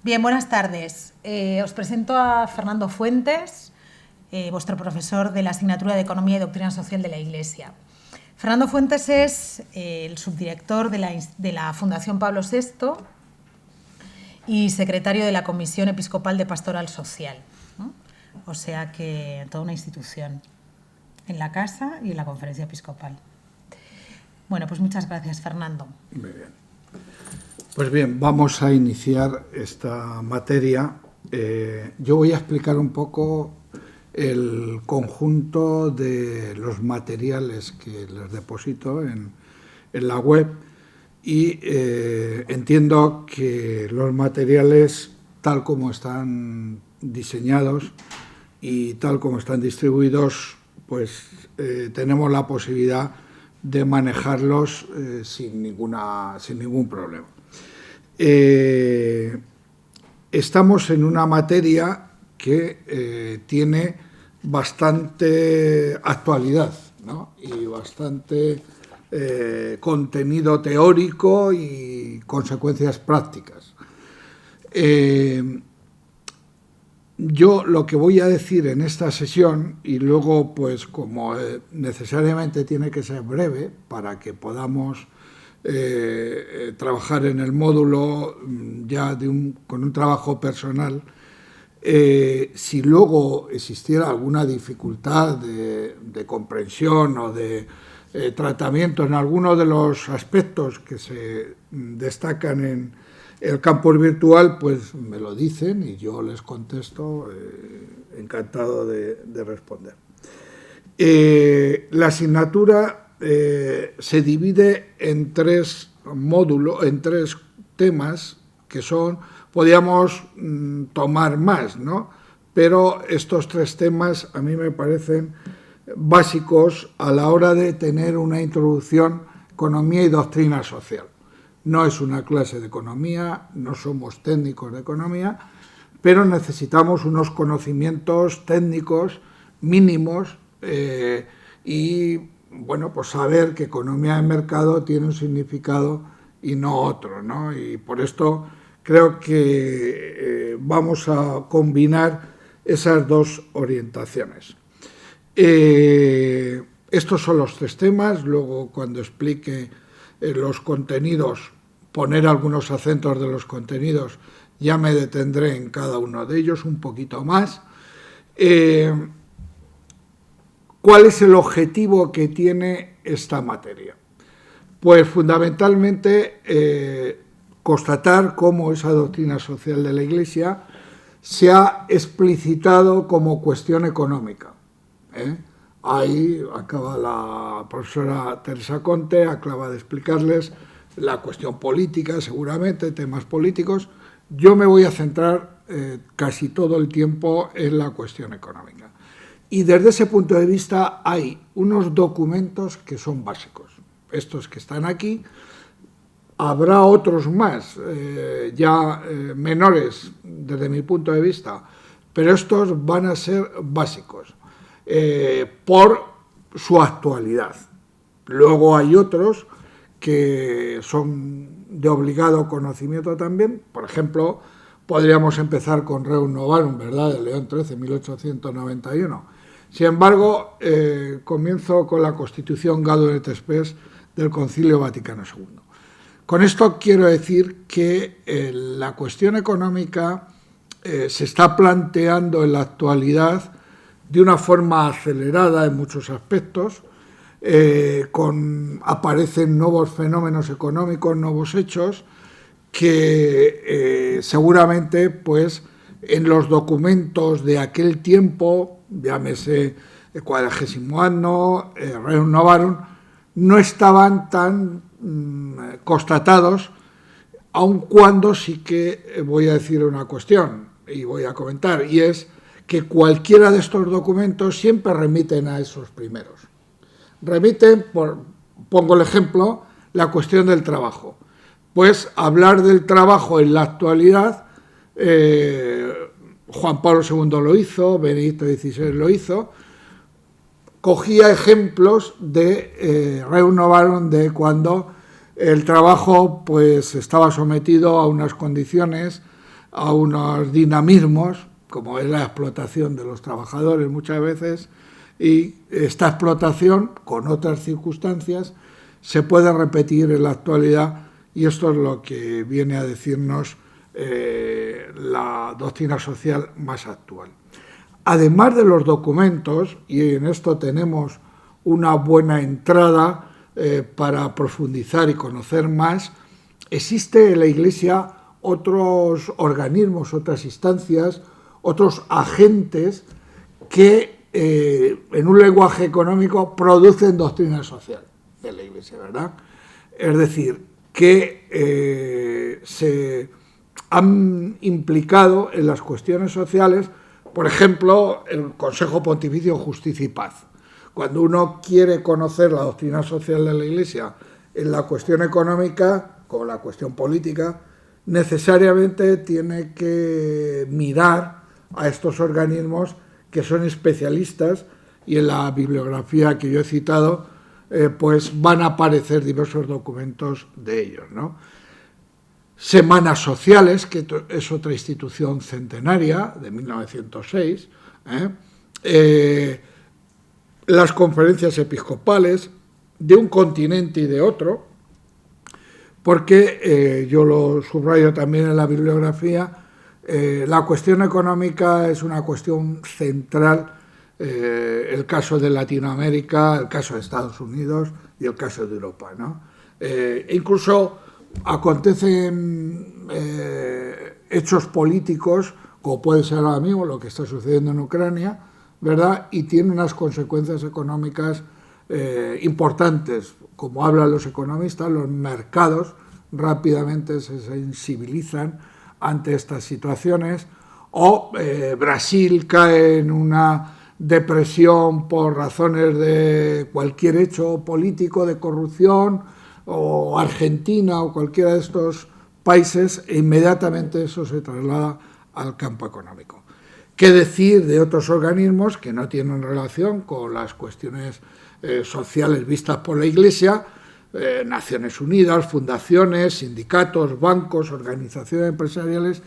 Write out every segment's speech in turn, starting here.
Bien, buenas tardes. Os presento a Fernando Fuentes, vuestro profesor de la asignatura de Economía y Doctrina Social de la Iglesia. Fernando Fuentes es el subdirector de la Fundación Pablo VI y secretario de la Comisión Episcopal de Pastoral Social, ¿no? O sea que toda una institución en la Casa y en la Conferencia Episcopal. Bueno, pues muchas gracias, Fernando. Muy bien. Pues bien, vamos a iniciar esta materia. Yo voy a explicar un poco el conjunto de los materiales que les deposito en la web y entiendo que los materiales, tal como están diseñados y tal como están distribuidos, pues tenemos la posibilidad de manejarlos sin ningún problema. Estamos en una materia que tiene bastante actualidad, ¿no? Y bastante contenido teórico y consecuencias prácticas. Yo lo que voy a decir en esta sesión, y luego pues como necesariamente tiene que ser breve para que podamos trabajar en el módulo ya con un trabajo personal, si luego existiera alguna dificultad de comprensión o de tratamiento en alguno de los aspectos que se destacan en el campus virtual, pues me lo dicen y yo les contesto, encantado de responder. La asignatura se divide en tres módulos, en tres temas que podríamos tomar más, ¿no? Pero estos tres temas a mí me parecen básicos a la hora de tener una introducción economía y doctrina social. No es una clase de economía, no somos técnicos de economía, pero necesitamos unos conocimientos técnicos mínimos y, bueno, pues saber que economía de mercado tiene un significado y no otro, ¿no? Y por esto creo que vamos a combinar esas dos orientaciones. Estos son los tres temas, luego cuando explique los contenidos, poner algunos acentos de los contenidos, ya me detendré en cada uno de ellos un poquito más. ¿Cuál es el objetivo que tiene esta materia? Pues fundamentalmente constatar cómo esa doctrina social de la Iglesia se ha explicitado como cuestión económica. Ahí acaba la profesora Teresa Conte, acaba de explicarles la cuestión política, seguramente, temas políticos. Yo me voy a centrar casi todo el tiempo en la cuestión económica. Y desde ese punto de vista hay unos documentos que son básicos. Estos que están aquí, habrá otros más, menores desde mi punto de vista, pero estos van a ser básicos por su actualidad. Luego hay otros que son de obligado conocimiento también. Por ejemplo, podríamos empezar con Rerum Novarum, ¿verdad?, de León XIII, 1891. Sin embargo, comienzo con la Constitución Gaudium et Spes del Concilio Vaticano II. Con esto quiero decir que la cuestión económica se está planteando en la actualidad de una forma acelerada en muchos aspectos, aparecen nuevos fenómenos económicos, nuevos hechos, que seguramente pues, en los documentos de aquel tiempo, llámese el 40º anno, Rerum Novarum, no estaban tan constatados, aun cuando sí que voy a decir una cuestión y voy a comentar, y es que cualquiera de estos documentos siempre remiten a esos primeros. Remiten, pongo el ejemplo, la cuestión del trabajo. Pues hablar del trabajo en la actualidad, Juan Pablo II lo hizo, Benedicto XVI lo hizo, cogía ejemplos de Rerum Novarum de cuando el trabajo pues estaba sometido a unas condiciones, a unos dinamismos, como es la explotación de los trabajadores muchas veces, y esta explotación, con otras circunstancias, se puede repetir en la actualidad, y esto es lo que viene a decirnos la doctrina social más actual. Además de los documentos, y en esto tenemos una buena entrada para profundizar y conocer más, existe en la Iglesia otros organismos, otras instancias, otros agentes que en un lenguaje económico producen doctrina social de la Iglesia, ¿verdad? Es decir, que se han implicado en las cuestiones sociales, por ejemplo, el Consejo Pontificio Justicia y Paz. Cuando uno quiere conocer la doctrina social de la Iglesia en la cuestión económica, como la cuestión política, necesariamente tiene que mirar a estos organismos que son especialistas, y en la bibliografía que yo he citado pues van a aparecer diversos documentos de ellos, ¿no? Semanas Sociales, que es otra institución centenaria de 1906, las conferencias episcopales de un continente y de otro, porque yo lo subrayo también en la bibliografía, la cuestión económica es una cuestión central, el caso de Latinoamérica, el caso de Estados Unidos y el caso de Europa, ¿no? Incluso acontecen hechos políticos, como puede ser ahora mismo lo que está sucediendo en Ucrania, ¿verdad? Y tiene unas consecuencias económicas importantes. Como hablan los economistas, los mercados rápidamente se sensibilizan ante estas situaciones, o Brasil cae en una depresión por razones de cualquier hecho político, de corrupción, o Argentina o cualquiera de estos países, e inmediatamente eso se traslada al campo económico. ¿Qué decir de otros organismos que no tienen relación con las cuestiones sociales vistas por la Iglesia? Naciones Unidas, fundaciones, sindicatos, bancos, organizaciones empresariales,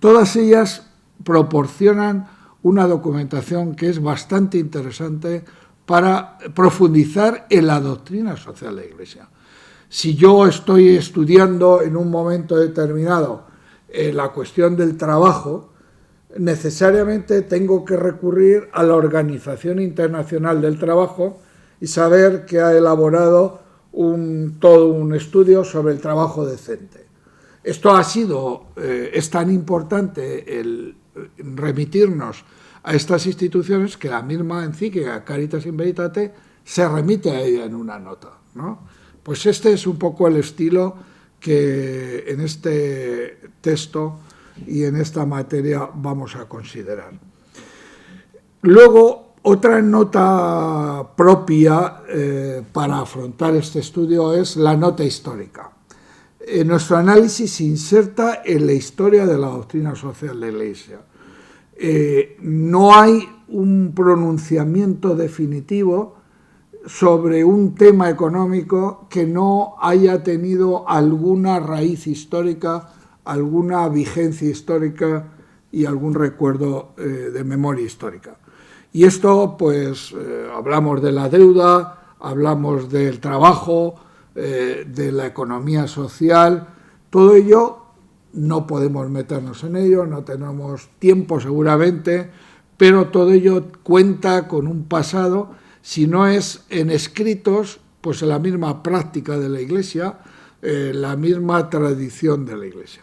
todas ellas proporcionan una documentación que es bastante interesante para profundizar en la doctrina social de la Iglesia. Si yo estoy estudiando en un momento determinado la cuestión del trabajo, necesariamente tengo que recurrir a la Organización Internacional del Trabajo y saber que ha elaborado todo un estudio sobre el trabajo decente. Esto es tan importante el remitirnos a estas instituciones que la misma encíclica Caritas in Veritate se remite a ella en una nota, ¿no? Pues este es un poco el estilo que en este texto y en esta materia vamos a considerar. Luego, otra nota propia para afrontar este estudio es la nota histórica. Nuestro análisis se inserta en la historia de la doctrina social de la Iglesia. No hay un pronunciamiento definitivo sobre un tema económico que no haya tenido alguna raíz histórica, alguna vigencia histórica y algún recuerdo de memoria histórica. Y esto, pues, hablamos de la deuda, hablamos del trabajo, de la economía social, todo ello no podemos meternos en ello, no tenemos tiempo seguramente, pero todo ello cuenta con un pasado, si no es en escritos, pues en la misma práctica de la Iglesia, la misma tradición de la Iglesia.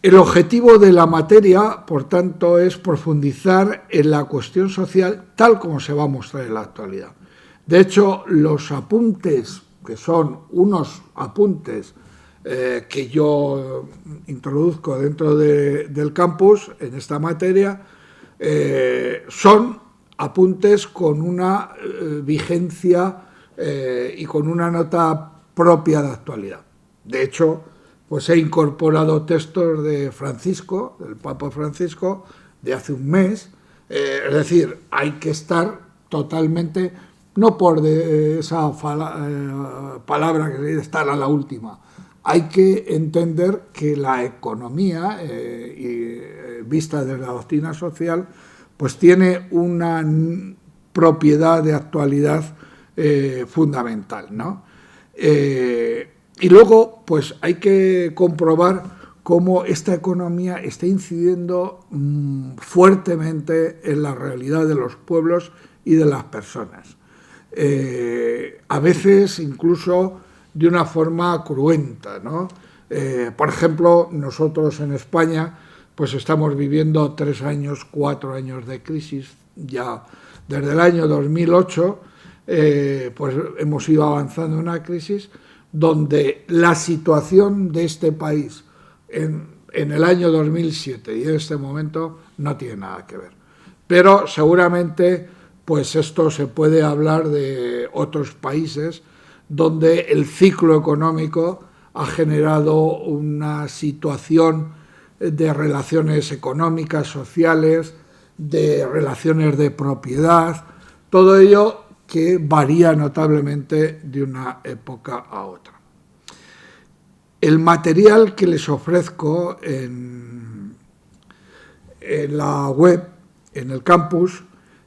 El objetivo de la materia, por tanto, es profundizar en la cuestión social tal como se va a mostrar en la actualidad. De hecho, los apuntes, que son unos apuntes que yo introduzco dentro del campus en esta materia, son apuntes con una vigencia y con una nota propia de actualidad. De hecho, pues he incorporado textos de Francisco, del Papa Francisco, de hace un mes. Es decir, hay que estar totalmente, no por esa palabra que se dice estar a la última, hay que entender que la economía, vista desde la doctrina social, pues tiene una propiedad de actualidad fundamental, ¿no? Y luego, pues hay que comprobar cómo esta economía está incidiendo fuertemente en la realidad de los pueblos y de las personas. A veces incluso de una forma cruenta, ¿no? Por ejemplo, nosotros en España pues estamos viviendo 3 años, 4 años de crisis. Ya desde el año 2008 pues hemos ido avanzando en una crisis donde la situación de este país en el año 2007 y en este momento no tiene nada que ver. Pero seguramente pues esto se puede hablar de otros países donde el ciclo económico ha generado una situación de relaciones económicas, sociales, de relaciones de propiedad, todo ello que varía notablemente de una época a otra. El material que les ofrezco en la web, en el campus,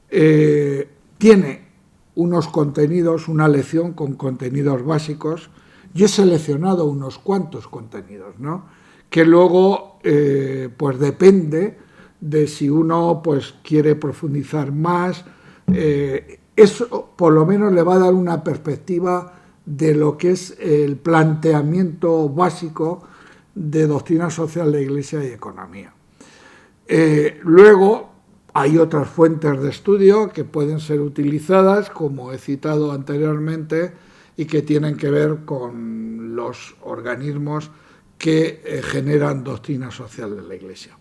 tiene unos contenidos, una lección con contenidos básicos. Yo he seleccionado unos cuantos contenidos, ¿no? Que luego pues depende de si uno pues quiere profundizar más. Eso por lo menos le va a dar una perspectiva de lo que es el planteamiento básico de doctrina social de Iglesia y economía. Luego hay otras fuentes de estudio que pueden ser utilizadas, como he citado anteriormente, y que tienen que ver con los organismos que generan doctrina social de la Iglesia.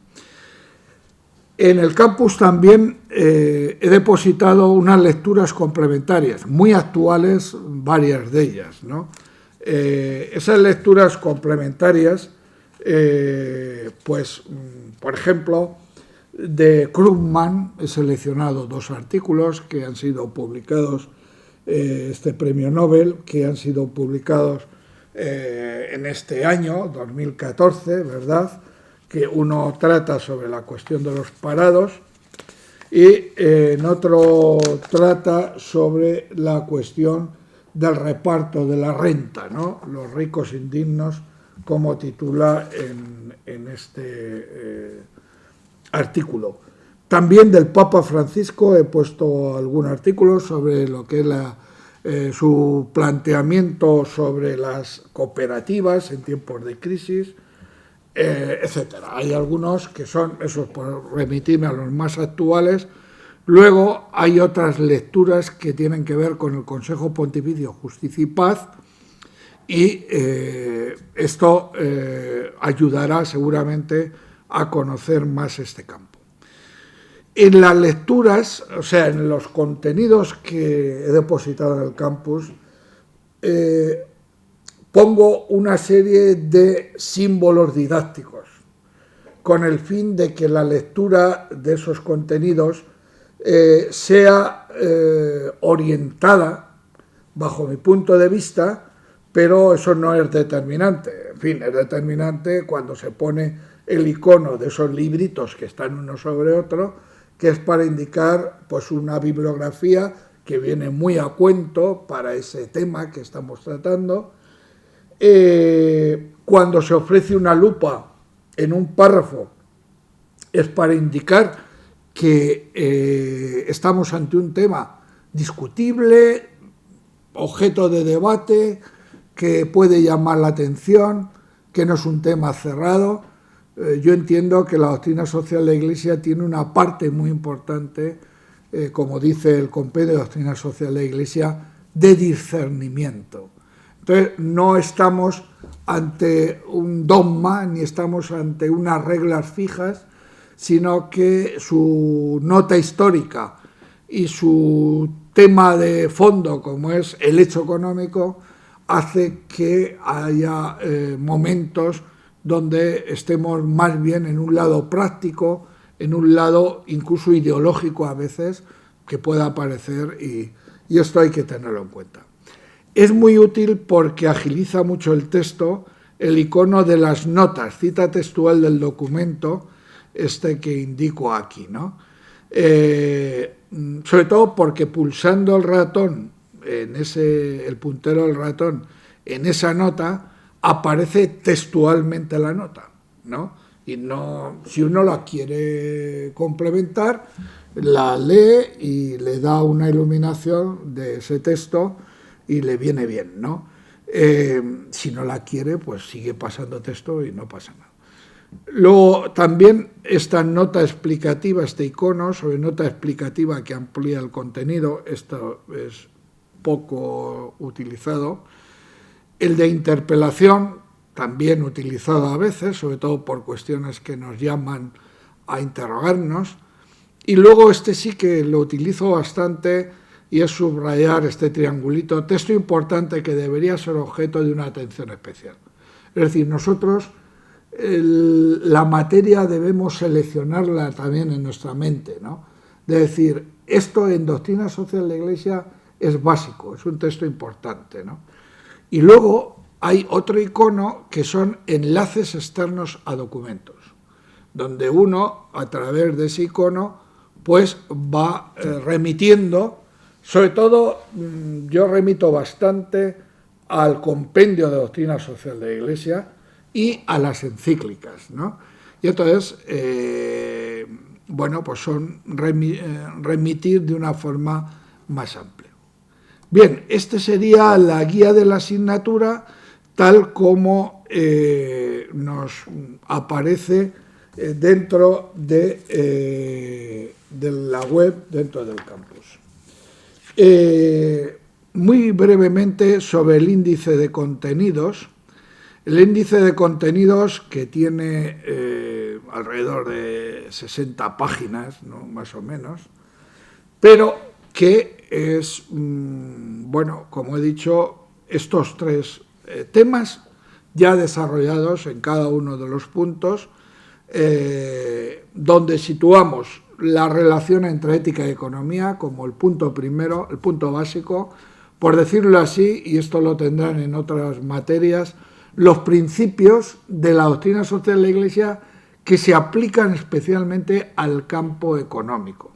En el campus también he depositado unas lecturas complementarias, muy actuales, varias de ellas, ¿no? Esas lecturas complementarias, pues, por ejemplo, de Krugman he seleccionado 2 artículos que han sido publicados, este premio Nobel, que han sido publicados en este año, 2014, ¿verdad?, que uno trata sobre la cuestión de los parados y en otro trata sobre la cuestión del reparto de la renta, ¿no? Los ricos indignos, como titula en este artículo. También del Papa Francisco he puesto algún artículo sobre lo que es su planteamiento sobre las cooperativas en tiempos de crisis, etcétera. Hay algunos que son, esos por remitirme a los más actuales. Luego hay otras lecturas que tienen que ver con el Consejo Pontificio Justicia y Paz, y esto ayudará seguramente a conocer más este campo. En las lecturas, o sea, en los contenidos que he depositado en el campus, pongo una serie de símbolos didácticos con el fin de que la lectura de esos contenidos sea orientada bajo mi punto de vista, pero eso no es determinante. En fin, es determinante cuando se pone el icono de esos libritos que están uno sobre otro, que es para indicar pues una bibliografía que viene muy a cuento para ese tema que estamos tratando. Cuando se ofrece una lupa en un párrafo es para indicar que estamos ante un tema discutible, objeto de debate, que puede llamar la atención, que no es un tema cerrado. Yo entiendo que la doctrina social de la Iglesia tiene una parte muy importante, como dice el compendio de doctrina social de la Iglesia, de discernimiento. Entonces, no estamos ante un dogma ni estamos ante unas reglas fijas, sino que su nota histórica y su tema de fondo, como es el hecho económico, hace que haya momentos donde estemos más bien en un lado práctico, en un lado incluso ideológico a veces, que pueda aparecer, y esto hay que tenerlo en cuenta. Es muy útil porque agiliza mucho el texto el icono de las notas, cita textual del documento, que indico aquí, ¿no? Sobre todo porque pulsando el ratón, el puntero del ratón, en esa nota, aparece textualmente la nota, ¿no? Y no, si uno la quiere complementar, la lee y le da una iluminación de ese texto y le viene bien, ¿no? Si no la quiere, pues sigue pasando texto y no pasa nada. Luego, también esta nota explicativa, este icono sobre nota explicativa que amplía el contenido, esto es poco utilizado. El de interpelación, también utilizado a veces, sobre todo por cuestiones que nos llaman a interrogarnos. Y luego sí que lo utilizo bastante y es subrayar este triangulito, texto importante que debería ser objeto de una atención especial. Es decir, nosotros la materia debemos seleccionarla también en nuestra mente, ¿no? De decir, esto en Doctrina Social de la Iglesia es básico, es un texto importante, ¿no? Y luego hay otro icono que son enlaces externos a documentos, donde uno, a través de ese icono, pues va remitiendo, sobre todo yo remito bastante al compendio de Doctrina Social de la Iglesia y a las encíclicas, ¿no? Y entonces, bueno, pues son remitir de una forma más amplia. Bien, sería la guía de la asignatura tal como nos aparece dentro de la web, dentro del campus. Muy brevemente sobre el índice de contenidos. El índice de contenidos, que tiene alrededor de 60 páginas, ¿no? Más o menos, pero que es, bueno, como he dicho, estos tres temas ya desarrollados en cada uno de los puntos, donde situamos la relación entre ética y economía como el punto primero, el punto básico, por decirlo así, y esto lo tendrán en otras materias, los principios de la doctrina social de la Iglesia que se aplican especialmente al campo económico.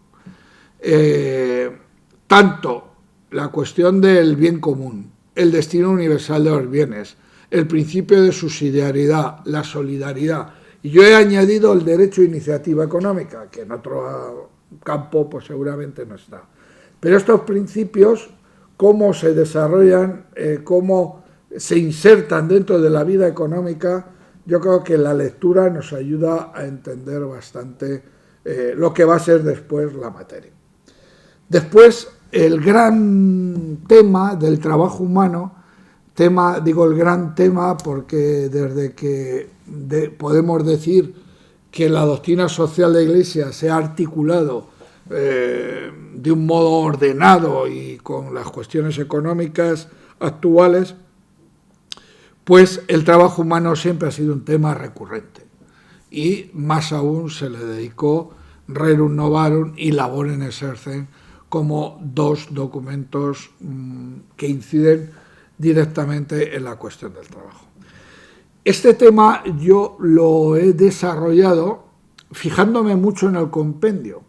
Tanto la cuestión del bien común, el destino universal de los bienes, el principio de subsidiariedad, la solidaridad. Y yo he añadido el derecho a iniciativa económica, que en otro campo pues seguramente no está. Pero estos principios, cómo se desarrollan, cómo se insertan dentro de la vida económica, yo creo que la lectura nos ayuda a entender bastante lo que va a ser después la materia. Después, el gran tema del trabajo humano, digo el gran tema porque desde que podemos decir que la doctrina social de la Iglesia se ha articulado de un modo ordenado y con las cuestiones económicas actuales, pues el trabajo humano siempre ha sido un tema recurrente y más aún se le dedicó Rerum Novarum y Laborem Exercens como dos documentos que inciden directamente en la cuestión del trabajo. Este tema yo lo he desarrollado fijándome mucho en el compendio.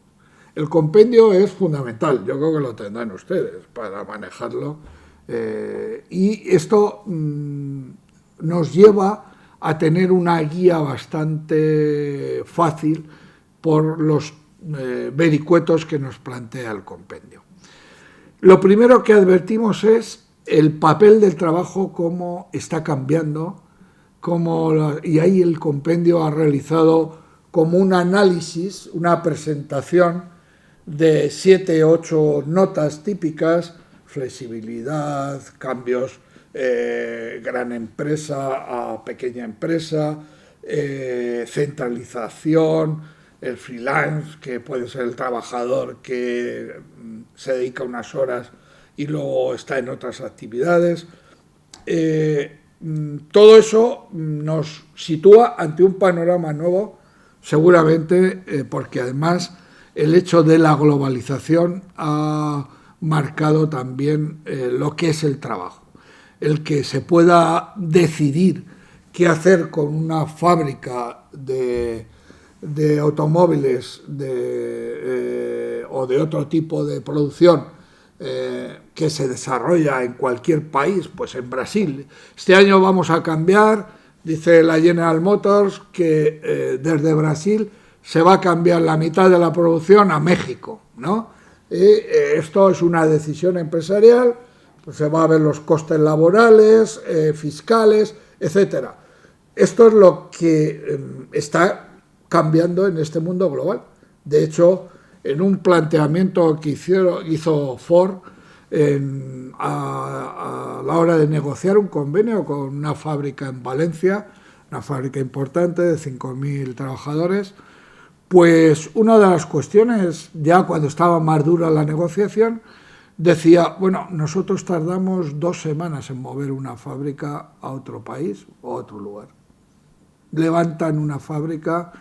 El compendio es fundamental, yo creo que lo tendrán ustedes para manejarlo, y esto nos lleva a tener una guía bastante fácil por los vericuetos que nos plantea el compendio. Lo primero que advertimos es el papel del trabajo, cómo está cambiando, y ahí el compendio ha realizado como un análisis, una presentación de 7 u 8 notas típicas: flexibilidad, cambios, gran empresa a pequeña empresa, centralización, el freelance, que puede ser el trabajador que se dedica unas horas y luego está en otras actividades. Todo eso nos sitúa ante un panorama nuevo, seguramente porque además el hecho de la globalización ha marcado también lo que es el trabajo. El que se pueda decidir qué hacer con una fábrica de automóviles o de otro tipo de producción que se desarrolla en cualquier país, pues en Brasil. Este año vamos a cambiar, dice la General Motors, que desde Brasil se va a cambiar la mitad de la producción a México, ¿no? Esto es una decisión empresarial, pues se va a ver los costes laborales, fiscales, etcétera. Esto es lo que está cambiando en este mundo global. De hecho, en un planteamiento que hizo Ford a la hora de negociar un convenio con una fábrica en Valencia, una fábrica importante de 5.000 trabajadores, pues una de las cuestiones, ya cuando estaba más dura la negociación, decía, bueno, nosotros tardamos 2 semanas en mover una fábrica a otro país o a otro lugar. Levantan una fábrica,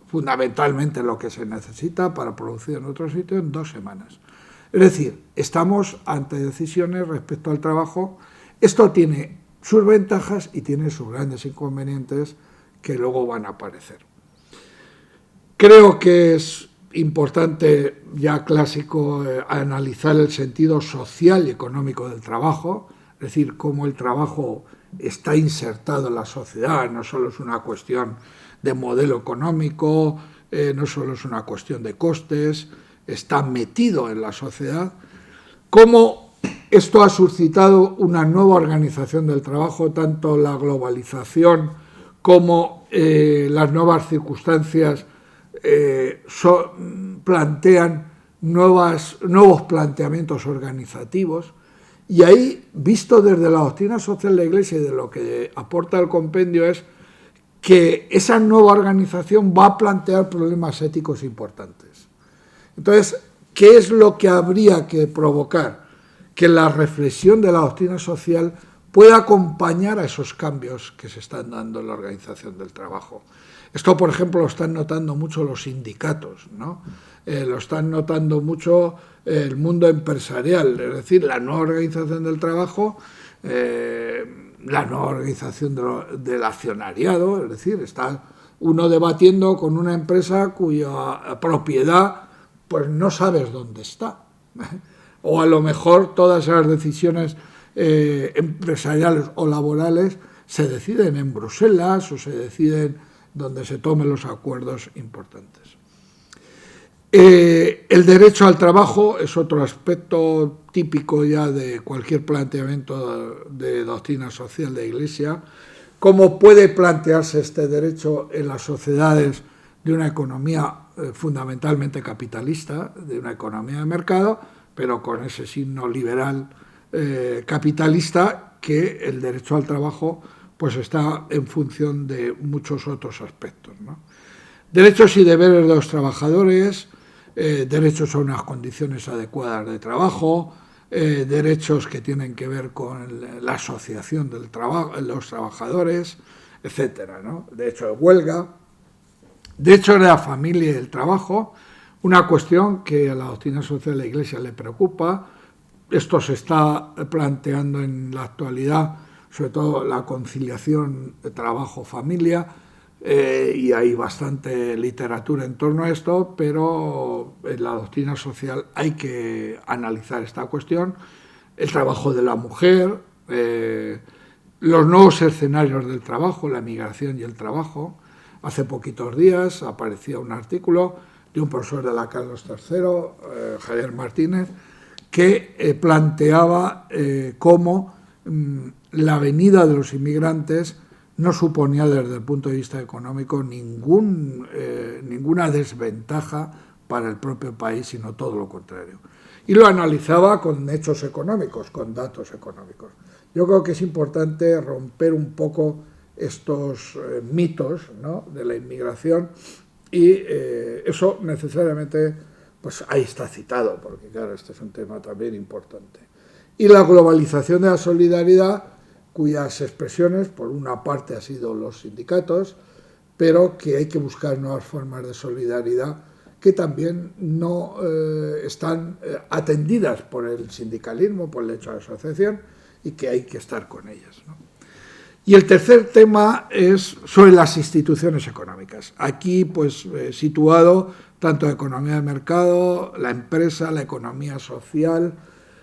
fundamentalmente lo que se necesita para producir en otro sitio, en 2 semanas. Es decir, estamos ante decisiones respecto al trabajo. Esto tiene sus ventajas y tiene sus grandes inconvenientes que luego van a aparecer. Creo que es importante, ya clásico, analizar el sentido social y económico del trabajo, es decir, cómo el trabajo está insertado en la sociedad, no solo es una cuestión de modelo económico, no solo es una cuestión de costes, está metido en la sociedad, cómo esto ha suscitado una nueva organización del trabajo, tanto la globalización como las nuevas circunstancias plantean nuevos planteamientos organizativos, y ahí, visto desde la doctrina social de la Iglesia y de lo que aporta el compendio, es que esa nueva organización va a plantear problemas éticos importantes. Entonces, ¿qué es lo que habría que provocar? Que la reflexión de la doctrina social pueda acompañar a esos cambios que se están dando en la organización del trabajo. Esto, por ejemplo, lo están notando mucho los sindicatos, ¿no? Lo están notando mucho el mundo empresarial, es decir, la nueva organización del trabajo, la nueva organización del accionariado, es decir, está uno debatiendo con una empresa cuya propiedad pues no sabes dónde está. O a lo mejor todas esas decisiones empresariales o laborales se deciden en Bruselas o se deciden donde se tomen los acuerdos importantes. El derecho al trabajo es otro aspecto típico ya de cualquier planteamiento de doctrina social de la Iglesia. ¿Cómo puede plantearse este derecho en las sociedades de una economía fundamentalmente capitalista, de una economía de mercado, pero con ese signo liberal capitalista, que el derecho al trabajo pues está en función de muchos otros aspectos, ¿no? Derechos y deberes de los trabajadores, derechos a unas condiciones adecuadas de trabajo, derechos que tienen que ver con la asociación del trabajo, los trabajadores, etcétera, ¿no? Derecho de huelga, derechos de la familia y del trabajo, una cuestión que a la doctrina social de la Iglesia le preocupa. Esto se está planteando en la actualidad, sobre todo la conciliación de trabajo-familia, y hay bastante literatura en torno a esto, pero en la doctrina social hay que analizar esta cuestión. El trabajo de la mujer, los nuevos escenarios del trabajo, la migración y el trabajo. Hace poquitos días aparecía un artículo de un profesor de la Carlos III, Javier Martínez, que planteaba cómo la venida de los inmigrantes no suponía desde el punto de vista económico ninguna desventaja para el propio país, sino todo lo contrario. Y lo analizaba con hechos económicos, con datos económicos. Yo creo que es importante romper un poco estos mitos, ¿no?, de la inmigración, y eso necesariamente, pues ahí está citado, porque claro, este es un tema también importante. Y la globalización de la solidaridad, cuyas expresiones, por una parte, han sido los sindicatos, pero que hay que buscar nuevas formas de solidaridad que también no están atendidas por el sindicalismo, por el hecho de asociación, y que hay que estar con ellas, ¿no? Y el tercer tema es sobre las instituciones económicas. Aquí, pues, situado tanto la economía de mercado, la empresa, la economía social.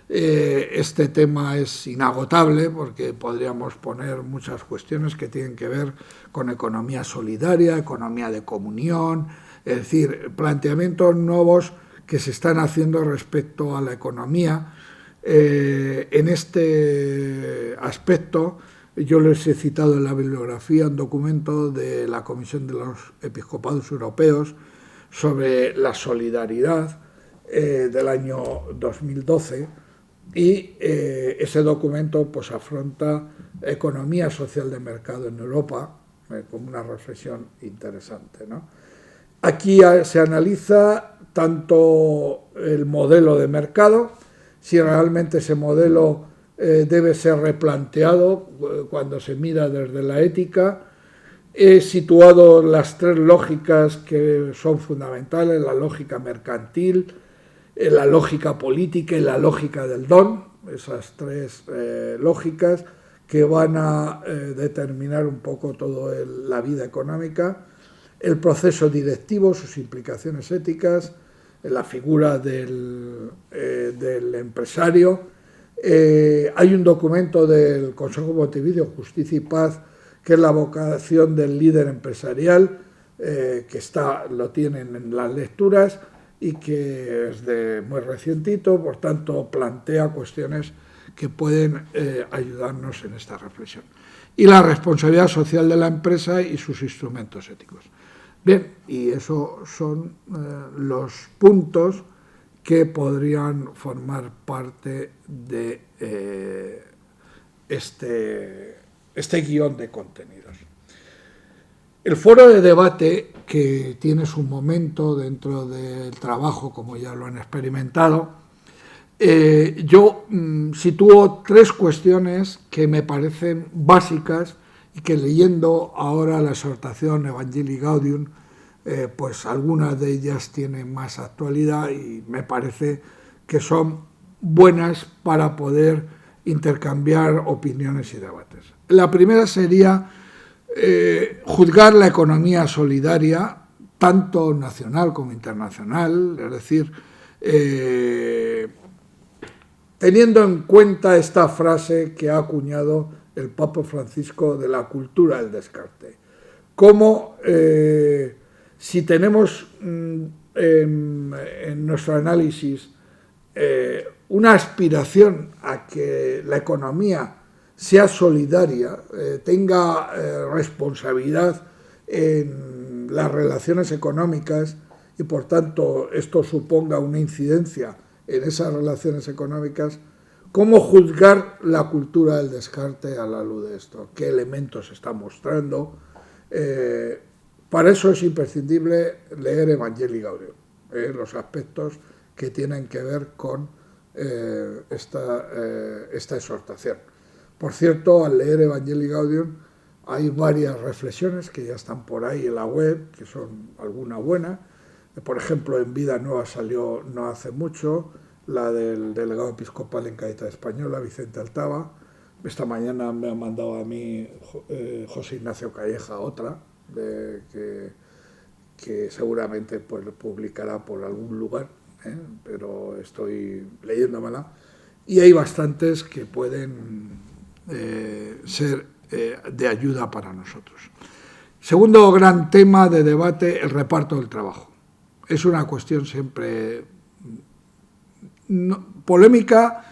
Este tema es inagotable porque podríamos poner muchas cuestiones que tienen que ver con economía solidaria, economía de comunión, es decir, planteamientos nuevos que se están haciendo respecto a la economía. En este aspecto, yo les he citado en la bibliografía un documento de la Comisión de los Episcopados Europeos sobre la solidaridad del año 2012, y ese documento pues afronta economía social de mercado en Europa como una reflexión interesante, ¿no? Aquí se analiza tanto el modelo de mercado, si realmente ese modelo debe ser replanteado cuando se mira desde la ética. He situado las tres lógicas que son fundamentales: la lógica mercantil, la lógica política y la lógica del don. Esas tres lógicas que van a determinar un poco toda la vida económica. El proceso directivo, sus implicaciones éticas, la figura del empresario. Hay un documento del Consejo Montevideo, Justicia y Paz, que es la vocación del líder empresarial, que lo tienen en las lecturas y que es de muy recientito, por tanto plantea cuestiones que pueden ayudarnos en esta reflexión. Y la responsabilidad social de la empresa y sus instrumentos éticos. Bien, y esos son los puntos que podrían formar parte de este guión de contenidos. El foro de debate, que tiene su momento dentro del trabajo, como ya lo han experimentado, yo sitúo tres cuestiones que me parecen básicas y que, leyendo ahora la exhortación Evangelii Gaudium, pues algunas de ellas tienen más actualidad y me parece que son buenas para poder intercambiar opiniones y debates. La primera sería juzgar la economía solidaria, tanto nacional como internacional, es decir, teniendo en cuenta esta frase que ha acuñado el Papa Francisco de la cultura del descarte. Como si tenemos en nuestro análisis una aspiración a que la economía sea solidaria, tenga responsabilidad en las relaciones económicas y por tanto esto suponga una incidencia en esas relaciones económicas, ¿cómo juzgar la cultura del descarte a la luz de esto? ¿Qué elementos está mostrando? Para eso es imprescindible leer Evangelii Gaudium, los aspectos que tienen que ver con esta exhortación. Por cierto, al leer Evangelii Gaudium hay varias reflexiones que ya están por ahí en la web, que son alguna buena. Por ejemplo, en Vida Nueva salió no hace mucho la del delegado episcopal en Caritas Española, Vicente Altava. Esta mañana me ha mandado a mí José Ignacio Calleja otra, que seguramente pues publicará por algún lugar, pero estoy leyéndomela. Y hay bastantes que pueden ser de ayuda para nosotros. Segundo gran tema de debate, el reparto del trabajo. Es una cuestión siempre polémica,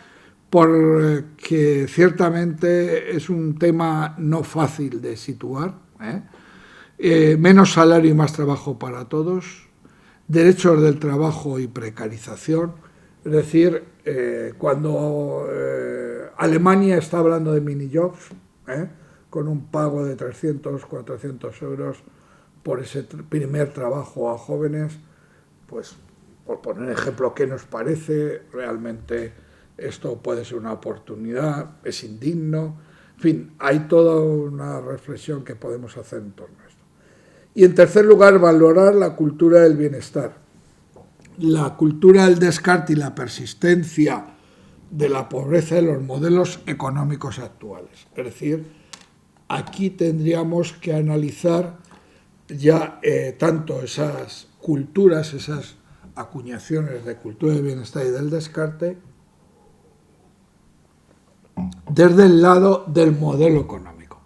porque ciertamente es un tema no fácil de situar. Menos salario y más trabajo para todos, derechos del trabajo y precarización. Es decir, cuando Alemania está hablando de mini-jobs, con un pago de 300, 400 euros por ese primer trabajo a jóvenes, pues, por poner ejemplo, ¿qué nos parece? Realmente esto puede ser una oportunidad, es indigno. En fin, hay toda una reflexión que podemos hacer en torno a esto. Y en tercer lugar, valorar la cultura del bienestar. La cultura del descarte y la persistencia de la pobreza de los modelos económicos actuales. Es decir, aquí tendríamos que analizar ya tanto esas culturas, esas acuñaciones de cultura del bienestar y del descarte, desde el lado del modelo económico.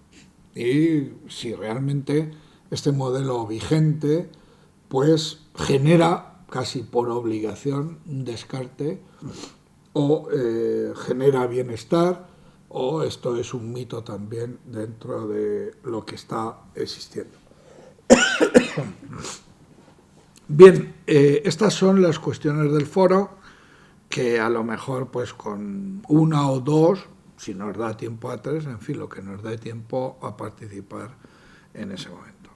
Y si realmente este modelo vigente pues genera casi por obligación un descarte o genera bienestar, o esto es un mito también dentro de lo que está existiendo. Bien, estas son las cuestiones del foro, que a lo mejor pues con una o dos, si nos da tiempo a tres, en fin, lo que nos dé tiempo a participar en ese momento.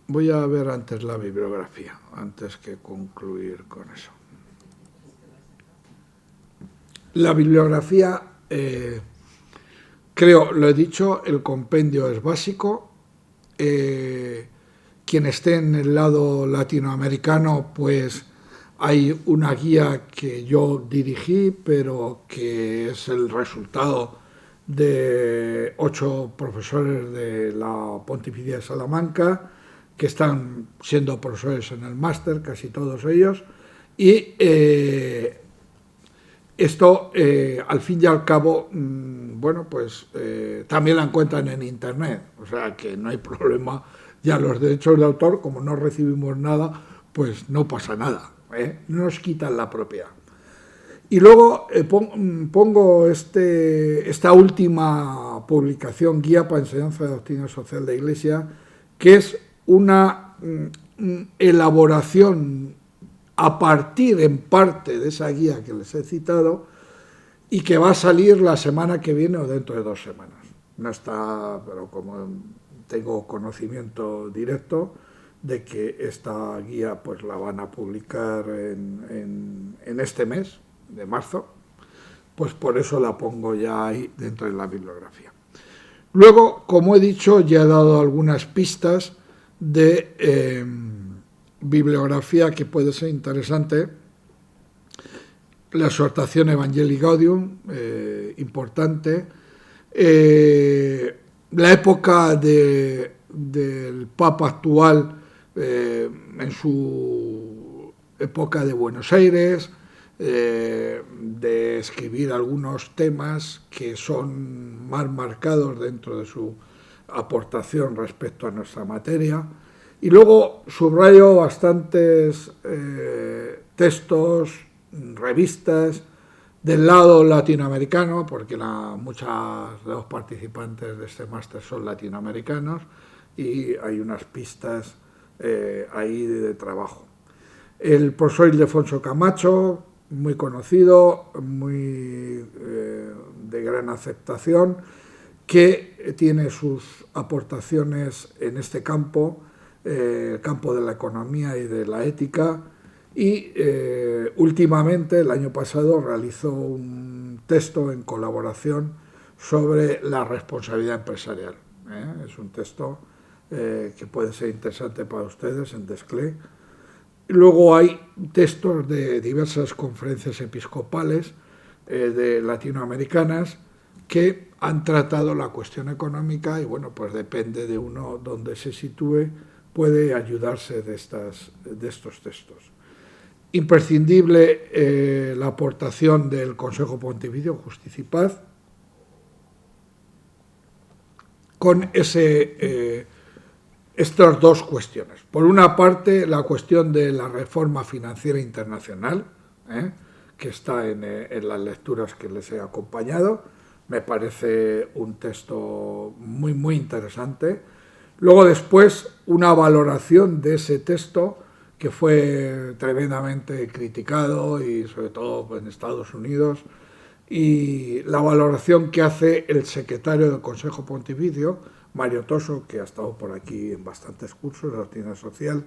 Voy a ver antes la bibliografía, antes que concluir con eso. La bibliografía, creo, lo he dicho, el compendio es básico. Quien esté en el lado latinoamericano, pues hay una guía que yo dirigí, pero que es el resultado de 8 profesores de la Pontificia de Salamanca, que están siendo profesores en el máster, casi todos ellos, y esto, al fin y al cabo, bueno, pues también la encuentran en Internet, o sea que no hay problema. Ya los derechos de autor, como no recibimos nada, pues no pasa nada, no nos quitan la propiedad. Y luego pongo esta última publicación, Guía para Enseñanza de Doctrina Social de Iglesia, que es una elaboración a partir en parte de esa guía que les he citado y que va a salir la semana que viene o dentro de 2 semanas. No está, pero como tengo conocimiento directo de que esta guía pues la van a publicar en este mes de marzo, pues por eso la pongo ya ahí dentro de la bibliografía. Luego, como he dicho, ya he dado algunas pistas de bibliografía que puede ser interesante. La exhortación Evangelii Gaudium, importante. La época del Papa actual, en su época de Buenos Aires, de escribir algunos temas que son más marcados dentro de su aportación respecto a nuestra materia. Y luego subrayo bastantes textos, revistas del lado latinoamericano, porque muchos de los participantes de este máster son latinoamericanos y hay unas pistas ahí de trabajo. El profesor Ildefonso Camacho, muy conocido, muy de gran aceptación, que tiene sus aportaciones en este campo, el campo de la economía y de la ética, y últimamente, el año pasado, realizó un texto en colaboración sobre la responsabilidad empresarial. Es un texto que puede ser interesante para ustedes en Desclé. Luego hay textos de diversas conferencias episcopales de latinoamericanas que han tratado la cuestión económica y, bueno, pues depende de uno donde se sitúe, puede ayudarse de estos textos. Imprescindible la aportación del Consejo Pontificio Justicia y Paz con estas dos cuestiones. Por una parte, la cuestión de la reforma financiera internacional, que está en las lecturas que les he acompañado. Me parece un texto muy, muy interesante. Luego, después, una valoración de ese texto que fue tremendamente criticado y sobre todo en Estados Unidos, y la valoración que hace el secretario del Consejo Pontificio, Mario Toso, que ha estado por aquí en bastantes cursos de doctrina social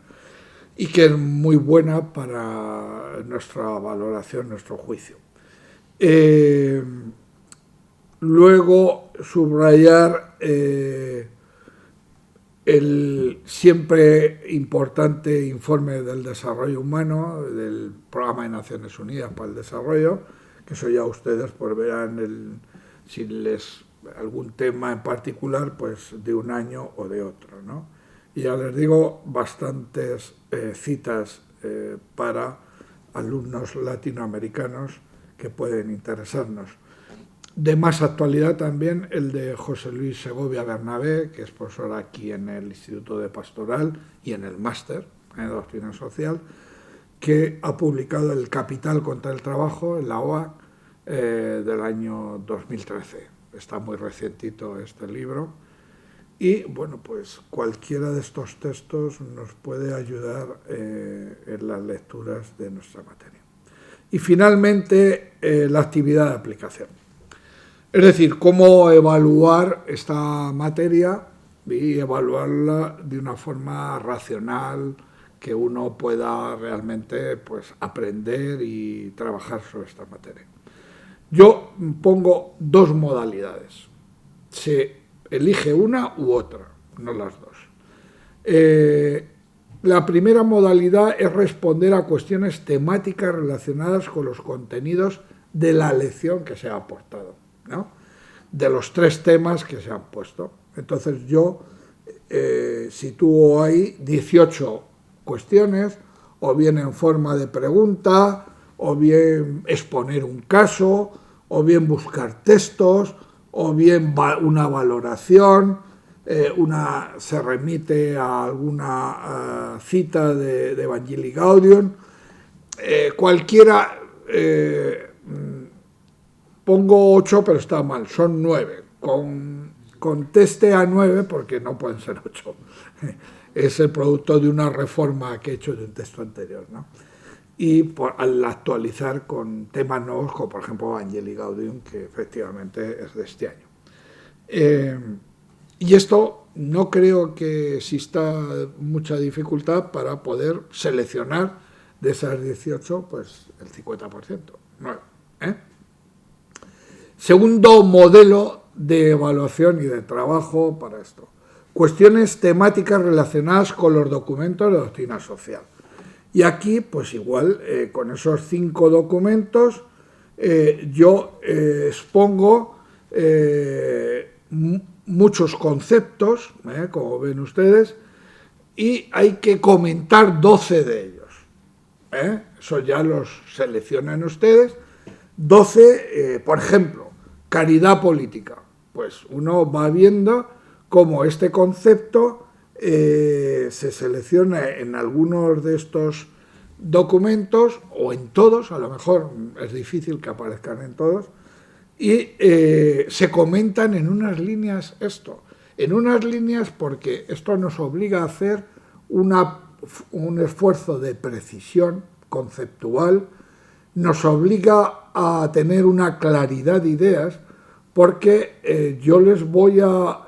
y que es muy buena para nuestra valoración, nuestro juicio. Luego, subrayar el siempre importante informe del desarrollo humano, del Programa de Naciones Unidas para el Desarrollo, que eso ya ustedes pues verán si les algún tema en particular, pues de un año o de otro, ¿no? Y ya les digo, bastantes citas para alumnos latinoamericanos que pueden interesarnos. De más actualidad también el de José Luis Segovia Bernabé, que es profesor aquí en el Instituto de Pastoral y en el máster en Doctrina Social, que ha publicado El Capital contra el Trabajo en la OAC del año 2013. Está muy recientito este libro. Y bueno, pues cualquiera de estos textos nos puede ayudar en las lecturas de nuestra materia. Y finalmente, la actividad de aplicación. Es decir, cómo evaluar esta materia y evaluarla de una forma racional, que uno pueda realmente pues, aprender y trabajar sobre esta materia. Yo pongo dos modalidades. Se elige una u otra, no las dos. La primera modalidad es responder a cuestiones temáticas relacionadas con los contenidos de la lección que se ha aportado, ¿no? De los 3 temas que se han puesto. Entonces yo sitúo ahí 18 cuestiones, o bien en forma de pregunta, o bien exponer un caso, o bien buscar textos, o bien una valoración, se remite a alguna cita de Evangelii Gaudium, cualquiera. Pongo 8, pero está mal, son 9. Conteste a 9 porque no pueden ser 8. Es el producto de una reforma que he hecho de un texto anterior, ¿no? Y al actualizar con temas nuevos, como por ejemplo Evangelii Gaudium, que efectivamente es de este año. Y esto no creo que exista mucha dificultad para poder seleccionar de esas 18, pues el 50%, 9, ¿eh? Segundo modelo de evaluación y de trabajo para esto. Cuestiones temáticas relacionadas con los documentos de doctrina social. Y aquí, pues igual, con esos 5 documentos, yo expongo muchos conceptos, como ven ustedes, y hay que comentar 12 de ellos. Eso ya los seleccionan ustedes. 12, por ejemplo, caridad política. Pues uno va viendo cómo este concepto se selecciona en algunos de estos documentos, o en todos, a lo mejor es difícil que aparezcan en todos, y se comentan en unas líneas en unas líneas porque esto nos obliga a hacer un esfuerzo de precisión conceptual, nos obliga a tener una claridad de ideas, porque yo les voy a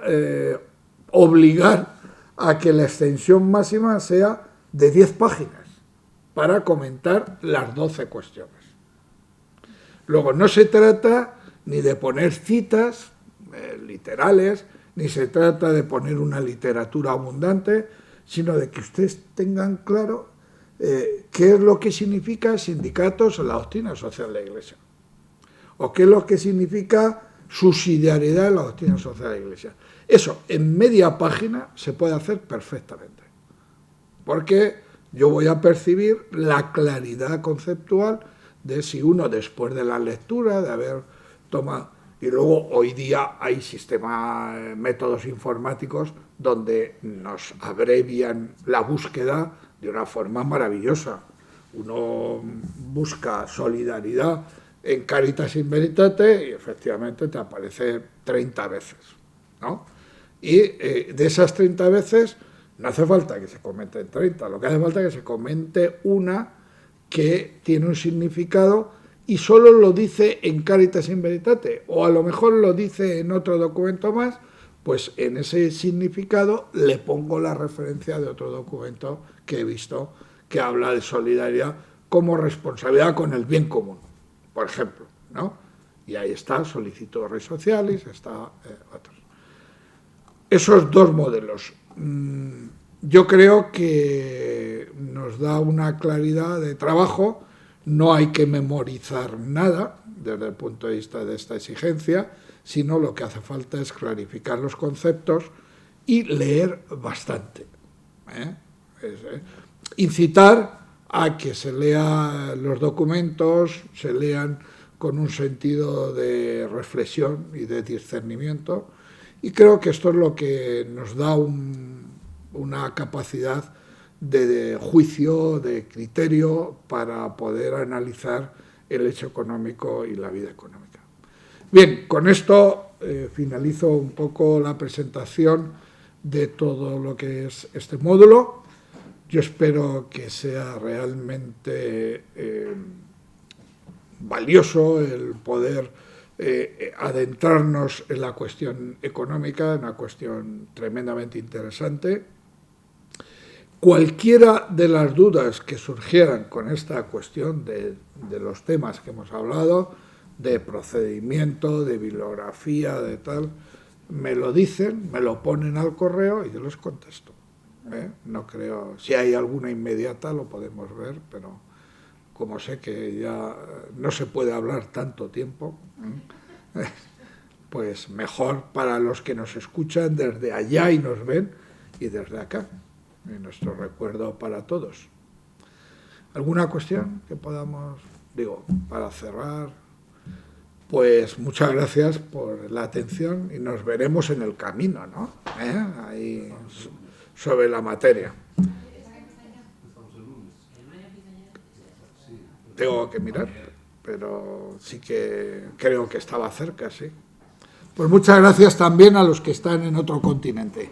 obligar a que la extensión máxima sea de 10 páginas para comentar las 12 cuestiones. Luego, no se trata ni de poner citas literales, ni se trata de poner una literatura abundante, sino de que ustedes tengan claro qué es lo que significa sindicatos en la doctrina social de la Iglesia, o qué es lo que significa subsidiariedad en la doctrina social de la Iglesia. Eso, en media página, se puede hacer perfectamente, porque yo voy a percibir la claridad conceptual de si uno, después de la lectura, de haber tomado... Y luego, hoy día, hay métodos informáticos donde nos abrevian la búsqueda de una forma maravillosa. Uno busca solidaridad en Caritas in Veritate y efectivamente te aparece 30 veces, ¿no? Y de esas 30 veces no hace falta que se comenten 30, lo que hace falta es que se comente una que tiene un significado y solo lo dice en Caritas in Veritate, o a lo mejor lo dice en otro documento más, pues en ese significado le pongo la referencia de otro documento que he visto que habla de solidaridad como responsabilidad con el bien común, por ejemplo, ¿no? Y ahí está Solicito Rei Socialis, está otros. Esos dos modelos, yo creo que nos da una claridad de trabajo. No hay que memorizar nada desde el punto de vista de esta exigencia, sino lo que hace falta es clarificar los conceptos y leer bastante. Incitar a que se lean los documentos, se lean con un sentido de reflexión y de discernimiento, y creo que esto es lo que nos da una capacidad de juicio, de criterio, para poder analizar el hecho económico y la vida económica. Bien, con esto finalizo un poco la presentación de todo lo que es este módulo. Yo espero que sea realmente valioso el poder adentrarnos en la cuestión económica, una cuestión tremendamente interesante. Cualquiera de las dudas que surgieran con esta cuestión de los temas que hemos hablado, de procedimiento, de bibliografía, de tal, me lo dicen, me lo ponen al correo y yo les contesto. No creo, si hay alguna inmediata lo podemos ver, pero como sé que ya no se puede hablar tanto tiempo, pues mejor para los que nos escuchan desde allá y nos ven, y desde acá. Nuestro recuerdo para todos. ¿Alguna cuestión que podamos, para cerrar? Pues muchas gracias por la atención y nos veremos en el camino, ¿no? Ahí sobre la materia. Tengo que mirar, pero sí que creo que estaba cerca, sí. Pues muchas gracias también a los que están en otro continente.